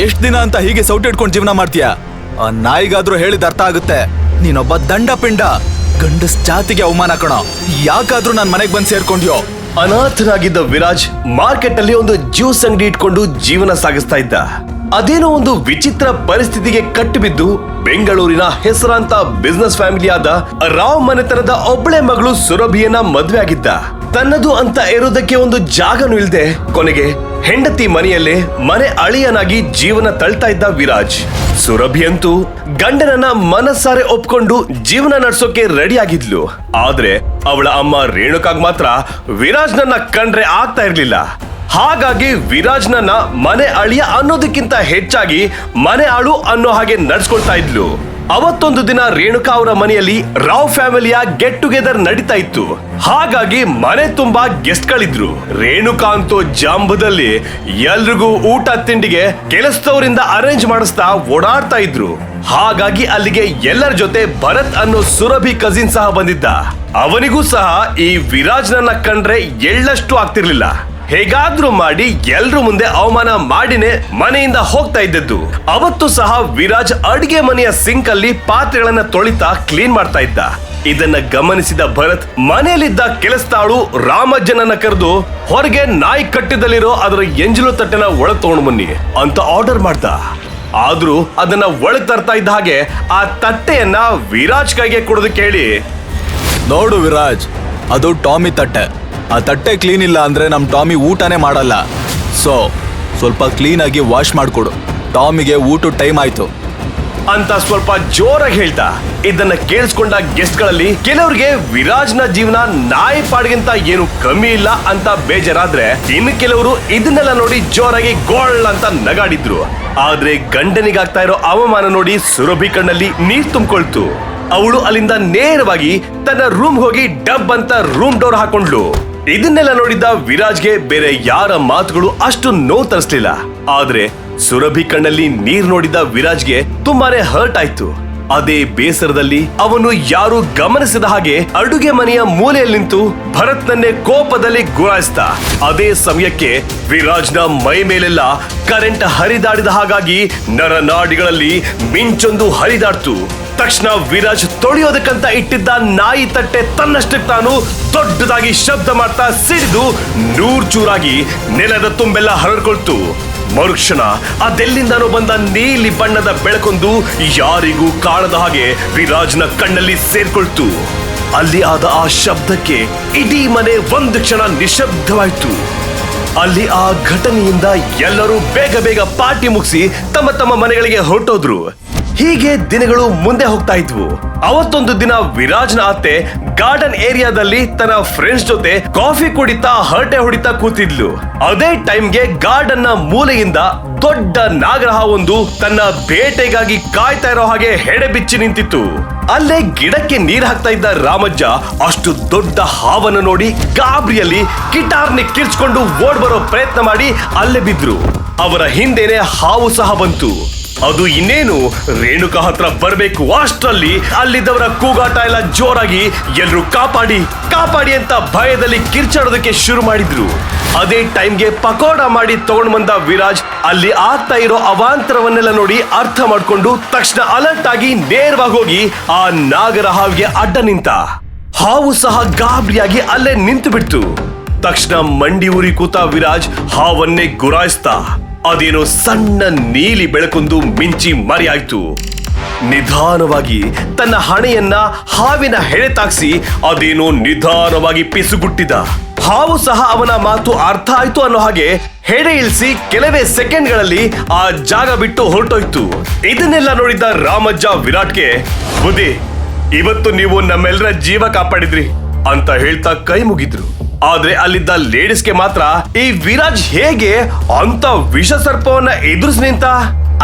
ಎಷ್ಟ್ ದಿನ ಅಂತ ಹೀಗೆ ಸೌಟಿಡ್ಕೊಂಡು ಜೀವನ ಮಾಡ್ತೀಯ? ಆ ನಾಯಿಗಾದ್ರೂ ಹೇಳಿದ ಅರ್ಥ ಆಗುತ್ತೆ. ನೀನೊಬ್ಬ ದಂಡ ಪಿಂಡ, ಗಂಡಸ್ ಜಾತಿಗೆ ಅವಮಾನ ಕಣೋ. ಯಾಕಾದ್ರೂ ನನ್ ಮನೆಗ್ ಬಂದ್ ಸೇರ್ಕೊಂಡ್ಯೋ? ಅನಾಥನಾಗಿದ್ದ ವಿರಾಜ್ ಮಾರ್ಕೆಟ್ ಅಲ್ಲಿ ಒಂದು ಜ್ಯೂಸ್ ಅಂಗಡಿ ಇಟ್ಕೊಂಡು ಜೀವನ ಸಾಗಿಸ್ತಾ ಇದ್ದ. ಅದೇನೋ ಒಂದು ವಿಚಿತ್ರ ಪರಿಸ್ಥಿತಿಗೆ ಕಟ್ಟಿಬಿದ್ದು ಬೆಂಗಳೂರಿನ ಹೆಸರಾಂತ ಬಿಸ್ನೆಸ್ ಫ್ಯಾಮಿಲಿಯಾದ ರಾವ್ ಮನೆತನದ ಒಬ್ಬಳೆ ಮಗಳು ಸುರಭಿಯನ್ನ ಮದ್ವೆ ಆಗಿದ್ದ. ತನ್ನದು ಅಂತ ಇರೋದಕ್ಕೆ ಒಂದು ಜಾಗನೂ ಇಲ್ದೆ ಕೊನೆಗೆ ಹೆಂಡತಿ ಮನೆಯಲ್ಲೇ ಮನೆ ಅಳಿಯನಾಗಿ ಜೀವನ ತಳ್ತಾ ಇದ್ದ ವಿರಾಜ್. ಸುರಭಿ ಅಂತೂ ಗಂಡನನ್ನ ಮನಸ್ಸಾರೆ ಒಪ್ಕೊಂಡು ಜೀವನ ನಡೆಸೋಕೆ ರೆಡಿ ಆಗಿದ್ಲು. ಆದ್ರೆ ಅವಳ ಅಮ್ಮ ರೇಣುಕಾಗ್ ಮಾತ್ರ ವಿರಾಜ್ನನ್ನ ಕಂಡ್ರೆ ಆಗ್ತಾ ಇರ್ಲಿಲ್ಲ. ಹಾಗಾಗಿ ವಿರಾಜ್ನನ್ನ ಮನೆ ಅಳಿಯ ಅನ್ನೋದಕ್ಕಿಂತ ಹೆಚ್ಚಾಗಿ ಮನೆ ಆಳು ಅನ್ನೋ ಹಾಗೆ ನಡ್ಸ್ಕೊಳ್ತಾ ಇದ್ಲು. ಅವತ್ತೊಂದು ದಿನ ರೇಣುಕಾ ಅವರ ಮನೆಯಲ್ಲಿ ರಾವ್ ಫ್ಯಾಮಿಲಿಯ ಗೆಟ್ ಟುಗೆದರ್ ನಡೀತಾ ಇತ್ತು. ಹಾಗಾಗಿ ಮನೆ ತುಂಬಾ ಗೆಸ್ಟ್ ಗಳಿದ್ರು. ರೇಣುಕಾ ಅಂತೂ ಜಾಂಬದಲ್ಲಿ ಎಲ್ರಿಗೂ ಊಟ ತಿಂಡಿಗೆ ಕೆಲಸದವರಿಂದ ಅರೇಂಜ್ ಮಾಡಿಸ್ತಾ ಓಡಾಡ್ತಾ ಇದ್ರು. ಹಾಗಾಗಿ ಅಲ್ಲಿಗೆ ಎಲ್ಲರ ಜೊತೆ ಭರತ್ ಅನ್ನೋ ಸುರಭಿ ಕಸಿನ್ ಸಹ ಬಂದಿದ್ದ. ಅವನಿಗೂ ಸಹ ಈ ವಿರಾಜ್ನನ್ನ ಕಂಡ್ರೆ ಎಳ್ಳಷ್ಟು ಆಗ್ತಿರ್ಲಿಲ್ಲ. ಹೇಗಾದ್ರೂ ಮಾಡಿ ಎಲ್ರು ಮುಂದೆ ಅವಮಾನ ಮಾಡಿನೇ ಮನೆಯಿಂದ ಹೋಗ್ತಾ ಇದ್ದದ್ದು. ಅವತ್ತು ಸಹ ವಿರಾಜ್ ಅಡಿಗೆ ಮನೆಯ ಸಿಂಕ್ ಅಲ್ಲಿ ಪಾತ್ರೆಗಳನ್ನ ತೊಳಿತಾ ಕ್ಲೀನ್ ಮಾಡ್ತಾ ಇದ್ದ. ಇದನ್ನ ಗಮನಿಸಿದ ಭರತ್ ಮನೆಯಲ್ಲಿದ್ದ ಕೆಲಸದಾಳು ರಾಮಜ್ಜನನ್ನ ಕರೆದು ಹೊರಗೆ ನಾಯಿ ಕಟ್ಟಿದಲ್ಲಿರೋ ಅದರ ಎಂಜಲು ತಟ್ಟೆನ ಒಳಗ್ ತಗೊಂಡು ಬನ್ನಿ ಅಂತ ಆರ್ಡರ್ ಮಾಡ್ದ. ಆದ್ರೂ ಅದನ್ನ ಒಳಗ್ ತರ್ತಾ ಇದ್ದ ಹಾಗೆ ಆ ತಟ್ಟೆಯನ್ನ ವಿರಾಜ್ ಕೈಗೆ ಕೊಡೋದಕ್ಕೆ ಹೇಳಿ, ನೋಡು ವಿರಾಜ್, ಅದು ಟಾಮಿ ತಟ್ಟೆ. ಆ ತಟ್ಟೆ ಕ್ಲೀನ್ ಇಲ್ಲ ಅಂದ್ರೆ ನಮ್ ಟಾಮಿ ಊಟನೇ ಮಾಡಲ್ಲ. ಸೊ ಸ್ವಲ್ಪ ಕ್ಲೀನ್ ಆಗಿ ವಾಶ್ ಮಾಡ್ಕೊಡು. ಟಾಮಿಗೆ ಊಟ ಟೈಮ್ ಆಯ್ತು ಅಂತ ಸ್ವಲ್ಪ ಜೋರಾಗಿ ಹೇಳ್ತಾ. ಇದನ್ನ ಕೇಳಿಸ್ಕೊಂಡ ಗೆಸ್ಟ್ ಗಳಲ್ಲಿ ಕೆಲವರಿಗೆ ವಿರಾಜ್ನ ಜೀವನ ನಾಯಿ ಪಾಡ್ಗಿಂತ ಏನು ಕಮ್ಮಿ ಇಲ್ಲ ಅಂತ ಬೇಜಾರಾದ್ರೆ, ಇನ್ನು ಕೆಲವರು ಇದನ್ನೆಲ್ಲ ನೋಡಿ ಜೋರಾಗಿ ಗೋಳ್ ಅಂತ ನಗಾಡಿದ್ರು. ಆದ್ರೆ ಗಂಡನಿಗಾಗ್ತಾ ಇರೋ ಅವಮಾನ ನೋಡಿ ಸುರಭಿ ಕಣ್ಣಲ್ಲಿ ನೀರ್ ತುಂಬಿಕೊಳ್ತು. ಅವಳು ಅಲ್ಲಿಂದ ನೇರವಾಗಿ ತನ್ನ ರೂಮ್ ಹೋಗಿ ಡಬ್ ಅಂತ ರೂಮ್ ಡೋರ್ ಹಾಕೊಂಡ್ಲು. ಇದನ್ನೆಲ್ಲ ನೋಡಿದ್ದ ವಿರಾಜ್ಗೆ ಬೇರೆ ಯಾರ ಮಾತುಗಳು ಅಷ್ಟು ನೋವು ತರಿಸ್ಲಿಲ್ಲ. ಆದ್ರೆ ಸುರಭಿ ಕಣ್ಣಲ್ಲಿ ನೀರ್ ನೋಡಿದ ವಿರಾಜ್ಗೆ ತುಂಬಾನೇ ಹರ್ಟ್ ಆಯ್ತು. ಅದೇ ಬೇಸರದಲ್ಲಿ ಅವನು ಯಾರು ಗಮನಿಸಿದ ಹಾಗೆ ಅಡುಗೆ ಮನೆಯ ಮೂಲೆಯಲ್ಲಿ ನಿಂತು ಭರತ್ನನ್ನೇ ಕೋಪದಲ್ಲಿ ಗುರಾಯಿಸ್ತ. ಅದೇ ಸಮಯಕ್ಕೆ ವಿರಾಜ್ನ ಮೈ ಮೇಲೆಲ್ಲ ಕರೆಂಟ್ ಹರಿದಾಡಿದ ಹಾಗಾಗಿ ನರನಾಡಿಗಳಲ್ಲಿ ಮಿಂಚೊಂದು ಹರಿದಾಡ್ತು. ತಕ್ಷಣ ವಿರಾಜ್ ತೊಳೆಯೋದಕ್ಕಂತ ಇಟ್ಟಿದ್ದ ನಾಯಿ ತಟ್ಟೆ ತನ್ನಷ್ಟಕ್ಕೆ ತಾನು ದೊಡ್ಡದಾಗಿ ಶಬ್ದ ಮಾಡ್ತಾ ಸಿಡಿದು ನೂರ್ಚೂರಾಗಿ ನೆಲದ ತುಂಬೆಲ್ಲ ಹರಡ್ಕೊಳ್ತು. ಮರುಕ್ಷಣ ಅದೆಲ್ಲಿಂದನೋ ಬಂದ ನೀಲಿ ಬಣ್ಣದ ಬೆಳಕೊಂದು ಯಾರಿಗೂ ಕಾಣದ ಹಾಗೆ ವಿರಾಜ್ನ ಕಣ್ಣಲ್ಲಿ ಸೇರ್ಕೊಳ್ತು. ಅಲ್ಲಿ ಆದ ಆ ಶಬ್ದಕ್ಕೆ ಇಡೀ ಮನೆ ಒಂದು ಕ್ಷಣ ನಿಶಬ್ದವಾಯ್ತು. ಅಲ್ಲಿ ಆ ಘಟನೆಯಿಂದ ಎಲ್ಲರೂ ಬೇಗ ಬೇಗ ಪಾರ್ಟಿ ಮುಗಿಸಿ ತಮ್ಮ ತಮ್ಮ ಮನೆಗಳಿಗೆ ಹೊರಟೋದ್ರು. ಹೀಗೆ ದಿನಗಳು ಮುಂದೆ ಹೋಗ್ತಾ ಇದ್ವು. ಅವತ್ತೊಂದು ದಿನ ವಿರಾಜ್ನ ಅತ್ತೆ ಗಾರ್ಡನ್ ಏರಿಯಾದಲ್ಲಿ ತನ್ನ ಫ್ರೆಂಡ್ಸ್ ಜೊತೆ ಕಾಫಿ ಕುಡಿತಾ ಹರಟೆ ಹೊಡಿತಾ ಕೂತಿದ್ಲು. ಅದೇ ಟೈಮ್ಗೆ ಗಾರ್ಡನ್ ನ ಮೂಲೆಯಿಂದ ದೊಡ್ಡ ನಾಗರಹ ಒಂದು ತನ್ನ ಬೇಟೆಗಾಗಿ ಕಾಯ್ತಾ ಇರೋ ಹಾಗೆ ಹೆಡೆ ಬಿಚ್ಚಿ ನಿಂತಿತ್ತು. ಅಲ್ಲೇ ಗಿಡಕ್ಕೆ ನೀರ್ ಹಾಕ್ತಾ ಇದ್ದ ರಾಮಜ್ಜ ಅಷ್ಟು ದೊಡ್ಡ ಹಾವನ್ನು ನೋಡಿ ಗಾಬರಿಯಲ್ಲಿ ಗಿಟಾರ್ನಿ ಕಿರ್ಚ್ಕೊಂಡು ಓಡ್ ಬರೋ ಪ್ರಯತ್ನ ಮಾಡಿ ಅಲ್ಲೇ ಬಿದ್ರು. ಅವರ ಹಿಂದೆನೆ ಹಾವು ಸಹ ಬಂತು. ಅದು ಇನ್ನೇನು ರೇಣುಕಾ ಹತ್ರ ಬರ್ಬೇಕು ಅಷ್ಟರಲ್ಲಿ ಅಲ್ಲಿದ್ದವರ ಕೂಗಾಟ ಎಲ್ಲ ಜೋರಾಗಿ ಎಲ್ರು ಕಾಪಾಡಿ ಕಾಪಾಡಿ ಅಂತ ಭಯದಲ್ಲಿ ಕಿರ್ಚಾಡೋದಕ್ಕೆ ಶುರು ಮಾಡಿದ್ರು. ಅದೇ ಟೈಮ್ಗೆ ಪಕೋಡ ಮಾಡಿ ತಗೊಂಡ್ ಬಂದ ವಿರಾಜ್ ಅಲ್ಲಿ ಆಗ್ತಾ ಇರೋ ಅವಾಂತರವನ್ನೆಲ್ಲ ನೋಡಿ ಅರ್ಥ ಮಾಡ್ಕೊಂಡು ತಕ್ಷಣ ಅಲರ್ಟ್ ಆಗಿ ನೇರವಾಗಿ ಹೋಗಿ ಆ ನಾಗರ ಹಾವಿಗೆ ಅಡ್ಡ ನಿಂತ. ಹಾವು ಸಹ ಗಾಬರಿಯಾಗಿ ಅಲ್ಲೇ ನಿಂತು ಬಿಡ್ತು. ತಕ್ಷಣ ಮಂಡಿ ಊರಿ ಕೂತ ವಿರಾಜ್ ಹಾವನ್ನೇ ಗುರಾಯಿಸ್ತಾ. ಅದೇನೋ ಸಣ್ಣ ನೀಲಿ ಬೆಳಕೊಂದು ಮಿಂಚಿ ಮರೆಯಾಯ್ತು. ನಿಧಾನವಾಗಿ ತನ್ನ ಹಣೆಯನ್ನ ಹಾವಿನ ಹೆಡೆ ತಾಕ್ಸಿ ಅದೇನೋ ನಿಧಾನವಾಗಿ ಪಿಸುಗುಟ್ಟಿದ. ಹಾವು ಸಹ ಅವನ ಮಾತು ಅರ್ಥ ಆಯ್ತು ಅನ್ನೋ ಹಾಗೆ ಹೆಡೆ ಇಳಿಸಿ ಕೆಲವೇ ಸೆಕೆಂಡ್ಗಳಲ್ಲಿ ಆ ಜಾಗ ಬಿಟ್ಟು ಹೊರಟೋಯ್ತು. ಇದನ್ನೆಲ್ಲ ನೋಡಿದ್ದ ರಾಮಜ್ಜ ವಿರಾಟ್ಗೆ, ಬುದ್ಧಿ, ಇವತ್ತು ನೀವು ನಮ್ಮೆಲ್ಲರ ಜೀವ ಕಾಪಾಡಿದ್ರಿ ಅಂತ ಹೇಳ್ತಾ ಕೈ ಮುಗಿದ್ರು. ಆದ್ರೆ ಅಲ್ಲಿದ್ದ ಲೇಡೀಸ್ಗೆ ಮಾತ್ರ ಈ ವಿರಾಜ್ ಹೇಗೆ ಅಂತ ವಿಷ ಸರ್ಪವನ್ನ ಎದುರಿಸಿ ನಿಂತ,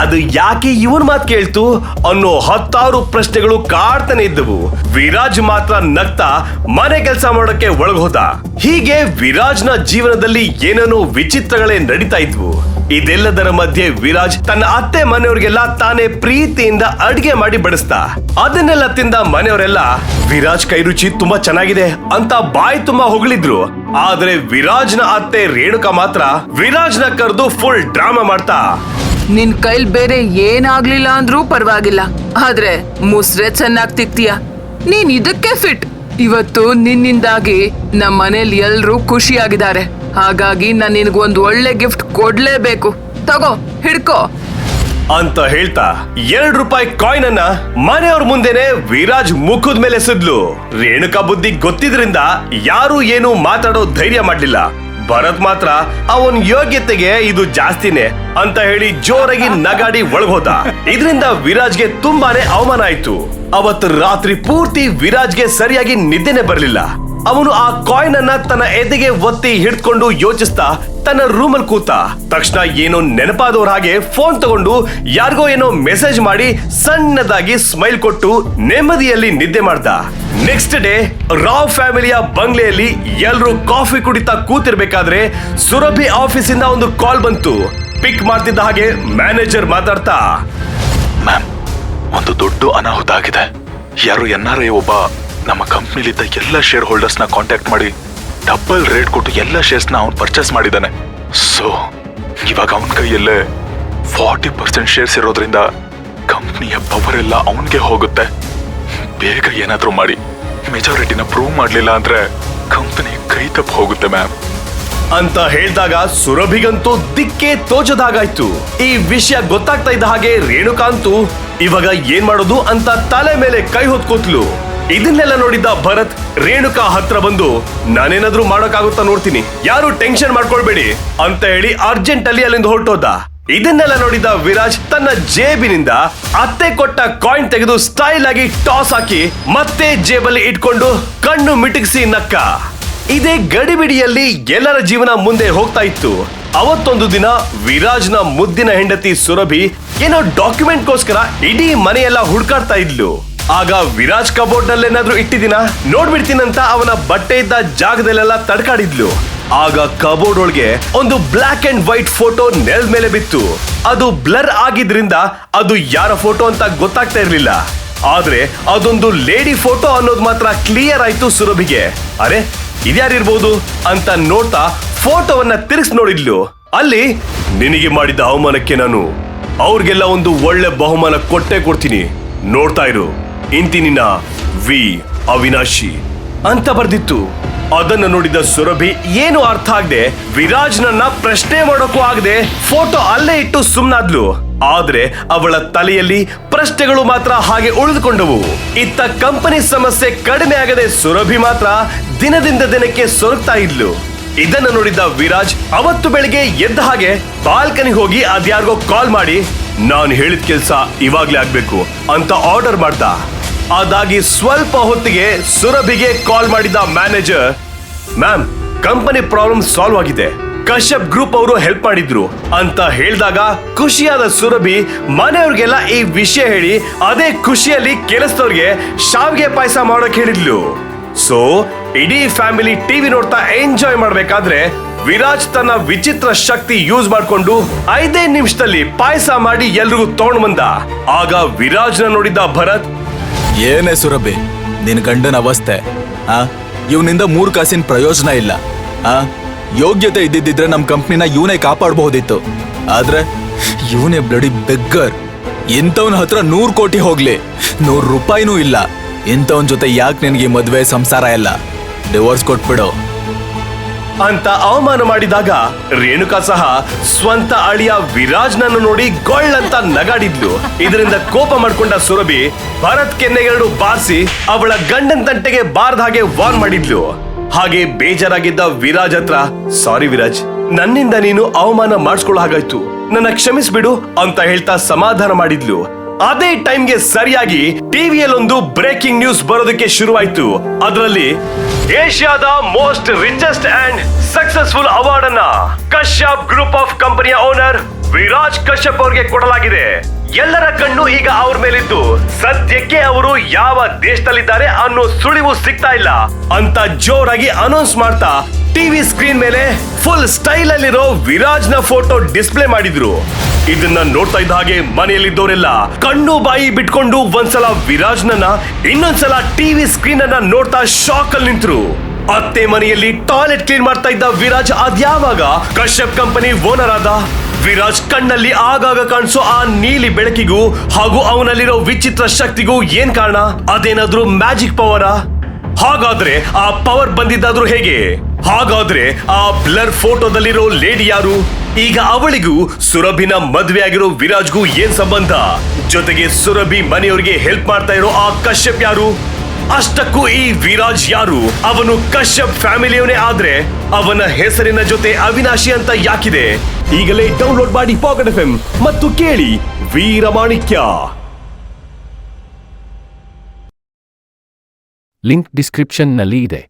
ಅದು ಯಾಕೆ ಇವನ್ ಮಾತು ಕೇಳ್ತು ಅನ್ನೋ 10 ಪ್ರಶ್ನೆಗಳು ಕಾಡ್ತಾನೆ ಇದ್ದವು. ವಿರಾಜ್ ಮಾತ್ರ ನಗ್ತಾ ಮನೆ ಕೆಲಸ ಮಾಡೋಕೆ ಒಳಗೋದ. ಹೀಗೆ ವಿರಾಜ್ನ ಜೀವನದಲ್ಲಿ ಏನೇನೋ ವಿಚಿತ್ರಗಳೇ ನಡೀತಾ ಇದ್ವು. ಇದೆಲ್ಲದರ ಮಧ್ಯೆ ವಿರಾಜ್ ತನ್ನ ಅತ್ತೆ ಮನೆಯವರಿಗೆಲ್ಲ ತಾನೇ ಪ್ರೀತಿಯಿಂದ ಅಡಿಗೆ ಮಾಡಿ ಬಡಿಸ್ತಾ. ಅದನ್ನೆಲ್ಲ ತಿಂದ ಮನೆಯವರೆಲ್ಲ ವಿರಾಜ್ ಕೈ ರುಚಿ ತುಂಬಾ ಚೆನ್ನಾಗಿದೆ ಅಂತ ಬಾಯಿ ತುಂಬಾ ಹೊಗಳಿದ್ರು. ಆದ್ರೆ ವಿರಾಜ್ನ ಅತ್ತೆ ರೇಣುಕಾ ಮಾತ್ರ ವಿರಾಜ್ನ ಕರೆದು ಫುಲ್ ಡ್ರಾಮಾ ಮಾಡ್ತಾ, ನಿನ್ ಕೈಲ್ ಬೇರೆ ಏನಾಗ್ಲಿಲ್ಲ ಅಂದ್ರೂ ಪರವಾಗಿಲ್ಲ, ಆದ್ರೆ ಮುಸ್ರೆ ಚೆನ್ನಾಗ್ ತಿಕ್ತೀಯ. ನೀನ್ ಇದಕ್ಕೆ ಫಿಟ್. ಇವತ್ತು ನಿನ್ನಿಂದಾಗಿ ನಮ್ಮ ಮನೇಲಿ ಎಲ್ರೂ ಖುಷಿಯಾಗಿದ್ದಾರೆ. ಹಾಗಾಗಿ ನಾನ್ ನಿನ್ಗೊಂದು ಒಳ್ಳೆ ಗಿಫ್ಟ್ ಕೊಡ್ಲೇಬೇಕು. ತಗೋ, ಹಿಡ್ಕೋ ಅಂತ ಹೇಳ್ತಾ ₹2 ಕಾಯಿನ್ ಅನ್ನ ಮನೆಯವ್ರ ಮುಂದೆನೆ ವಿರಾಜ್ ಮುಖದ ಮೇಲೆ ಎಸೆದ್ಲು. ರೇಣುಕಾ ಬುದ್ಧಿ ಗೊತ್ತಿದ್ರಿಂದ ಯಾರು ಏನು ಮಾತಾಡೋ ಧೈರ್ಯ ಮಾಡ್ಲಿಲ್ಲ. ಭರತ್ ಮಾತ್ರ ಅವನ್ ಯೋಗ್ಯತೆಗೆ ಇದು ಜಾಸ್ತಿನೇ ಅಂತ ಹೇಳಿ ಜೋರಾಗಿ ನಗಾಡಿ ಒಳಗೋದ. ಇದರಿಂದ ವಿರಾಜ್ಗೆ ತುಂಬಾನೇ ಅವಮಾನ ಆಯ್ತು. ಅವತ್ತು ರಾತ್ರಿ ಪೂರ್ತಿ ವಿರಾಜ್ಗೆ ಸರಿಯಾಗಿ ನಿದ್ದೆನೆ ಬರ್ಲಿಲ್ಲ. ಅವನು ಆ ಕಾಯಿನ್ ಅನ್ನ ತನ್ನ ಎದೆಗೆ ಒತ್ತಿ ಹಿಡ್ಕೊಂಡು ಯೋಚಿಸ್ತಾ ತನ್ನ ರೂಮಲ್ಲಿ ಕೂತ. ತಕ್ಷಣ ಏನೋ ನೆನಪಾದವ್ರ ಹಾಗೆ ಫೋನ್ ತಗೊಂಡು ಯಾರಿಗೋ ಏನೋ ಮೆಸೇಜ್ ಮಾಡಿ ಸಣ್ಣದಾಗಿ ಸ್ಮೈಲ್ ಕೊಟ್ಟು ನೆಮ್ಮದಿಯಲ್ಲಿ ನಿದ್ದೆ ಮಾಡ್ದ. ನೆಕ್ಸ್ಟ್ ಡೇ ರಾವ್ ಫ್ಯಾಮಿಲಿಯ ಬಂಗ್ಲೆಯಲ್ಲಿ ಎಲ್ರು ಕಾಫಿ ಕುಡಿತಾ ಕೂತಿರ್ಬೇಕಾದ್ರೆ ಸುರಭಿ ಆಫೀಸಿಂದ ಒಂದು ಕಾಲ್ ಬಂತು. ಪಿಕ್ ಮಾಡ್ತಿದ್ದ ಹಾಗೆ ಮ್ಯಾನೇಜರ್ ಮಾತಾಡ್ತಾ, ಮ್ಯಾಮ್, ಒಂದು ದೊಡ್ಡ ಅನಾಹುತ ಆಗಿದೆ. ಯಾರು NRI ಒಬ್ಬ ನಮ್ಮ ಕಂಪ್ನಿಲಿದ್ದ ಎಲ್ಲ ಶೇರ್ ಹೋಲ್ಡರ್ಸ್ ನ ಕಾಂಟ್ಯಾಕ್ಟ್ ಮಾಡಿ ಡಬಲ್ ರೇಟ್ ಕೊಟ್ಟು ಎಲ್ಲ ಶೇರ್ಸ್ ನ ಅವ್ನು ಪರ್ಚೇಸ್ ಮಾಡಿದ್ದಾನೆ. ಸೊ ಇವಾಗ ಅವನ ಕೈಯಲ್ಲೇ 40% ಶೇರ್ಸ್ ಇರೋದ್ರಿಂದ ಕಂಪ್ನಿಯ ಪವರ್ ಎಲ್ಲ ಅವನ್ಗೆ ಹೋಗುತ್ತೆ. ಬೇಗ ಏನಾದ್ರೂ ಮಾಡಿ ಮೆಜಾರಿಟಿನ ಪ್ರೂವ್ ಮಾಡ್ಲಿಲ್ಲ ಅಂದ್ರೆ ಕಂಪನಿ ಕೈ ತಪ್ಪು ಹೋಗುತ್ತೆ ಮ್ಯಾಮ್ ಅಂತ ಹೇಳಿದಾಗ ಸುರಭಿಗಂತೂ ದಿಕ್ಕೇ ತೋಚದಾಗಾಯ್ತು. ಈ ವಿಷಯ ಗೊತ್ತಾಗ್ತಾ ಇದ್ದ ಹಾಗೆ ರೇಣುಕಾಂತೂ ಇವಾಗ ಏನ್ ಮಾಡೋದು ಅಂತ ತಲೆ ಮೇಲೆ ಕೈ ಹೊತ್ಕೋತ್ಲು. ಇದನ್ನೆಲ್ಲ ನೋಡಿದ್ದ ಭರತ್ ರೇಣುಕಾ ಹತ್ರ ಬಂದು, ನಾನೇನಾದ್ರೂ ಮಾಡೋಕ್ಕಾಗುತ್ತಾ ನೋಡ್ತೀನಿ, ಯಾರು ಟೆನ್ಷನ್ ಮಾಡ್ಕೊಳ್ಬೇಡಿ ಅಂತ ಹೇಳಿ ಅರ್ಜೆಂಟ್ ಅಲ್ಲಿ ಅಲ್ಲಿಂದ ಹೊರಟೋದ. ಇದನ್ನೆಲ್ಲ ನೋಡಿದ ವಿರಾಜ್ ತನ್ನ ಜೇಬಿನಿಂದ ಅತ್ತೆ ಕೊಟ್ಟ ಕಾಯಿನ್ ತೆಗೆದು ಸ್ಟೈಲ್ ಆಗಿ ಟಾಸ್ ಹಾಕಿ ಮತ್ತೆ ಜೇಬಲ್ಲಿ ಇಟ್ಕೊಂಡು ಕಣ್ಣು ಮಿಟುಕಿಸಿ ನಕ್ಕ. ಇದೇ ಗಡಿಬಿಡಿಯಲ್ಲಿ ಎಲ್ಲರ ಜೀವನ ಮುಂದೆ ಹೋಗ್ತಾ ಇತ್ತು. ಅವತ್ತೊಂದು ದಿನ ವಿರಾಜ್ನ ಮುದ್ದಿನ ಹೆಂಡತಿ ಸುರಭಿ ಏನೋ ಡಾಕ್ಯುಮೆಂಟ್ಗೋಸ್ಕರ ಇಡೀ ಮನೆಯೆಲ್ಲ ಹುಡ್ಕಾಡ್ತಾ ಇದ್ಲು. ಆಗ ವಿರಾಜ್ ಕಬೋರ್ಡ್ ನಲ್ಲೇನಾದ್ರೂ ಇಟ್ಟಿದ್ದೀನ ನೋಡ್ಬಿಡ್ತೀನಂತ ಅವನ ಬಟ್ಟೆ ಇದ್ದ ಜಾಗದಲ್ಲೆಲ್ಲ ತಡ್ಕಾಡಿದ್ಲು. ಆಗ ಕಬೋರ್ಡ್ ಒಳಗೆ ಒಂದು ಬ್ಲಾಕ್ ಅಂಡ್ ವೈಟ್ ಫೋಟೋ ನೆಲದ ಮೇಲೆ ಬಿತ್ತು. ಅದು ಬ್ಲರ್ ಆಗಿದ್ರಿಂದ ಅದು ಯಾರ ಫೋಟೋ ಅಂತ ಗೊತ್ತಾಗ್ತಾ ಇರ್ಲಿಲ್ಲ. ಆದ್ರೆ ಅದೊಂದು ಲೇಡಿ ಫೋಟೋ ಅನ್ನೋದು ಮಾತ್ರ ಕ್ಲಿಯರ್ ಆಯ್ತು ಸುರಭಿಗೆ. ಅರೆ, ಇದ್ಯಾರಿರ್ಬೋದು ಅಂತ ನೋಡ್ತಾ ಫೋಟೋವನ್ನ ತಿರುಗಿಸ್ ನೋಡಿದ್ಲು. ಅಲ್ಲಿ, ನಿನಗೆ ಮಾಡಿದ ಅವಮಾನಕ್ಕೆ ನಾನು ಅವ್ರಿಗೆಲ್ಲ ಒಂದು ಒಳ್ಳೆ ಬಹುಮಾನ ಕೊಟ್ಟೆ ಕೊಡ್ತೀನಿ, ನೋಡ್ತಾ ಇರು, ಇಂತಿನಿನ ವಿ ಅವಿನಾಶಿ ಅಂತ ಬರ್ದಿತ್ತು. ಅದನ್ನ ನೋಡಿದ ಸುರಭಿ ಏನು ಅರ್ಥ ಆಗದೆ ವಿರಾಜ್ನನ್ನ ಪ್ರಶ್ನೆ ಮಾಡೋಕ್ಕೂ ಆಗದೆ ಫೋಟೋ ಅಲ್ಲೇ ಇಟ್ಟು ಸುಮ್ನಾದ್ಲು. ಆದ್ರೆ ಅವಳ ತಲೆಯಲ್ಲಿ ಪ್ರಶ್ನೆಗಳು ಮಾತ್ರ ಹಾಗೆ ಉಳಿದುಕೊಂಡವು. ಇತ್ತ ಕಂಪನಿ ಸಮಸ್ಯೆ ಕಡಿಮೆ ಆಗದೆ ಸುರಭಿ ಮಾತ್ರ ದಿನದಿಂದ ದಿನಕ್ಕೆ ಸೊರಗ್ತಾ ಇದ್ಲು. ಇದನ್ನ ನೋಡಿದ ವಿರಾಜ್ ಅವತ್ತು ಬೆಳಿಗ್ಗೆ ಎದ್ದ ಹಾಗೆ ಬಾಲ್ಕನಿ ಹೋಗಿ ಅದ್ಯಾರಿಗೋ ಕಾಲ್ ಮಾಡಿ, ನಾನು ಹೇಳಿದ ಕೆಲ್ಸ ಇವಾಗ್ಲೇ ಆಗ್ಬೇಕು ಅಂತ ಆರ್ಡರ್ ಮಾಡ್ದ. ಅದಾಗಿ ಸ್ವಲ್ಪ ಹೊತ್ತಿಗೆ ಸುರಭಿಗೆ ಕಾಲ್ ಮಾಡಿದ manager, ma'am, company problem solve ಆಗಿದೆ, ಕಶ್ಯಪ್ ಗ್ರೂಪ್ ಅವರು ಹೆಲ್ಪ್ ಮಾಡಿದ್ರು ಅಂತ ಹೇಳಿದಾಗ ಖುಷಿಯಾದ ಸುರಭಿ ಮನೆಯವ್ರಿಗೆಲ್ಲ ಈ ವಿಷಯ ಹೇಳಿ ಅದೇ ಖುಷಿಯಲ್ಲಿ ಕೆಲಸದವ್ರಿಗೆ ಶಾವಿಗೆ ಪಾಯಸ ಮಾಡೋಕ್ ಹೇಳಿದ್ಲು. ಸೊ ಇಡೀ ಫ್ಯಾಮಿಲಿ ಟಿವಿ ನೋಡ್ತಾ ಎಂಜಾಯ್ ಮಾಡ್ಬೇಕಾದ್ರೆ ವಿರಾಜ್ ತನ್ನ ವಿಚಿತ್ರ ಶಕ್ತಿ ಯೂಸ್ ಮಾಡ್ಕೊಂಡು 5 ನಿಮಿಷದಲ್ಲಿ ಪಾಯಸ ಮಾಡಿ ಎಲ್ರಿಗೂ ತಗೊಂಡ್ ಬಂದ. ಆಗ ವಿರಾಜ್ನ ನೋಡಿದ ಭರತ್, ಏನೇ ಸುರಭಿ, ನಿನ್ ಗಂಡನ ಅವಸ್ಥೆ, ಇವನಿಂದ 3 ಕಾಸಿನ ಪ್ರಯೋಜನ ಇಲ್ಲ. ಯೋಗ್ಯತೆ ಇದ್ದಿದ್ರೆ ನಮ್ ಕಂಪ್ನಿನ ಇವನೇ ಕಾಪಾಡಬಹುದಿತ್ತು. ಆದ್ರೆ ಇವನೇ ಬ್ಲಡಿ ಬೆಗ್ಗರ್. ಇಂಥವನ ಹತ್ರ 100 ಕೋಟಿ ಹೋಗ್ಲಿ, 100 ರೂಪಾಯಿನೂ ಇಲ್ಲ. ಇಂಥವನ್ ಜೊತೆ ಯಾಕೆ ನಿನ್ಗೆ ಮದ್ವೆ ಸಂಸಾರ ಎಲ್ಲ, ಡಿವೋರ್ಸ್ ಕೊಟ್ಬಿಡು ಅಂತ ಅವಮಾನ ಮಾಡಿದಾಗ ರೇಣುಕಾ ಸಹ ಸ್ವಂತ ಅಳಿಯ ವಿರಾಜ್ನನ್ನು ನೋಡಿ ಗೊಳ್ಳಂತ ನಗಾಡಿದ್ಲು. ಇದರಿಂದ ಕೋಪ ಮಾಡ್ಕೊಂಡ ಸುರಭಿ ಭರತ್ ಕೆನ್ನೆಗೆರಡು ಬಾರಿಸಿ ಅವಳ ಗಂಡನ್ ತಂಟೆಗೆ ಬಾರ್ದ ಹಾಗೆ ವಾರ್ನ್ ಮಾಡಿದ್ಲು. ಹಾಗೆ ಬೇಜಾರಾಗಿದ್ದ ವಿರಾಜ್ ಹತ್ರ, ಸಾರಿ ವಿರಾಜ್, ನನ್ನಿಂದ ನೀನು ಅವಮಾನ ಮಾಡಿಸ್ಕೊಳ್ಳೋ ಹಾಗಾಯ್ತು, ನನ್ನ ಕ್ಷಮಿಸ್ಬಿಡು ಅಂತ ಹೇಳ್ತಾ ಸಮಾಧಾನ ಮಾಡಿದ್ಲು. ಅದೇ ಟೈಮ್ಗೆ ಸರಿಯಾಗಿ ಟಿವಿಯಲ್ಲೊಂದು ಬ್ರೇಕಿಂಗ್ ನ್ಯೂಸ್ ಬರೋದಕ್ಕೆ ಶುರುವಾಯ್ತು. ಅದರಲ್ಲಿ ಏಷ್ಯಾದ most richest and successful award ಅನ್ನ ಕಶ್ಯಪ್ ಗ್ರೂಪ್ ಆಫ್ ಕಂಪನಿಯ ಓನರ್ ವಿರಾಜ್ ಕಶ್ಯಪ್ ಅವರಿಗೆ ಕೊಡಲಾಗಿದೆ. ಎಲ್ಲರ ಕಣ್ಣು ಈಗ ಅವ್ರ ಮೇಲಿದ್ದು ಸದ್ಯಕ್ಕೆ ಅವರು ಯಾವ ದೇಶದಲ್ಲಿದ್ದಾರೆ ಅನ್ನೋ ಸುಳಿವು ಸಿಗ್ತಾ ಇಲ್ಲ ಅಂತ ಜೋರಾಗಿ ಅನೌನ್ಸ್ ಮಾಡ್ತಾ ಟಿವಿ ಸ್ಕ್ರೀನ್ ಮೇಲೆ ಫುಲ್ ಸ್ಟೈಲ್ ಅಲ್ಲಿರೋ ವಿರಾಜ್ನ ಫೋಟೋ ಡಿಸ್ಪ್ಲೇ ಮಾಡಿದ್ರು. ಇದನ್ನ ನೋಡ್ತಾ ಇದ್ದ ಹಾಗೆ ಮನೆಯಲ್ಲಿದ್ದವರೆಲ್ಲ ಕಣ್ಣು ಬಾಯಿ ಬಿಟ್ಕೊಂಡು ಒಂದ್ಸಲ ವಿರಾಜ್ನನ್ನ, ಇನ್ನೊಂದ್ಸಲ ಟಿವಿ ಸ್ಕ್ರೀನ್ ಅನ್ನ ನೋಡ್ತಾ ಶಾಕ್ ಅಲ್ಲಿ ನಿಂತ್ರು. ಅತ್ತೆ ಮನೆಯಲ್ಲಿ ಟಾಯ್ಲೆಟ್ ಕ್ಲೀನ್ ಮಾಡ್ತಾ ಇದ್ದ ವಿರಾಜ್ ಅದ್ಯಾವಾಗ ಕಶ್ಯಪ್ ಕಂಪನಿ ಓನರ್ ಆದ? ವಿರಾಜ್ ಕಣ್ಣಲ್ಲಿ ಆಗಾಗ ಕಾಣಿಸೋ ಆ ನೀಲಿ ಬೆಳಕಿಗೂ ಹಾಗೂ ಅವನಲ್ಲಿರೋ ವಿಚಿತ್ರ ಶಕ್ತಿಗೂ ಏನ್ ಕಾರಣ? ಅದೇನಾದ್ರೂ ಮ್ಯಾಜಿಕ್ ಪವರಾ? ಹಾಗಾದ್ರೆ ಆ ಪವರ್ ಬಂದಿದ್ದಾದ್ರೂ ಹೇಗೆ? ಹಾಗಾದ್ರೆ ಆ ಬ್ಲರ್ ಫೋಟೋದಲ್ಲಿರೋ ಲೇಡಿ ಯಾರು? ಈಗ ಅವಳಿಗೂ ಸುರಭಿನ ಮದ್ವೆ ಆಗಿರೋ ವಿರಾಜ್ಗೂ ಏನ್ ಸಂಬಂಧ? ಜೊತೆಗೆ ಸುರಭಿ ಮನೆಯವರಿಗೆ ಹೆಲ್ಪ್ ಮಾಡ್ತಾ ಇರೋ ಆ ಕಶ್ಯಪ್ ಯಾರು? ಅಷ್ಟಕ್ಕೂ ಈ ವಿರಾಜ್ ಯಾರು? ಅವನು ಕಶ್ಯಪ್ ಫ್ಯಾಮಿಲಿಯವನೇ ಆದ್ರೆ ಅವನ ಹೆಸರಿನ ಜೊತೆ ಅವಿನಾಶಿ ಅಂತ ಯಾಕಿದೆ? ಈಗಲೇ ಡೌನ್ಲೋಡ್ ಮಾಡಿ ಪಾಕೆಟ್ ಎಫ್ಎಂ ಮತ್ತು ಕೇಳಿ ವೀರಮಾಣಿಕ್ಯ. ಲಿಂಕ್ ಡಿಸ್ಕ್ರಿಪ್ಷನ್ನಲ್ಲಿ ಇದೆ.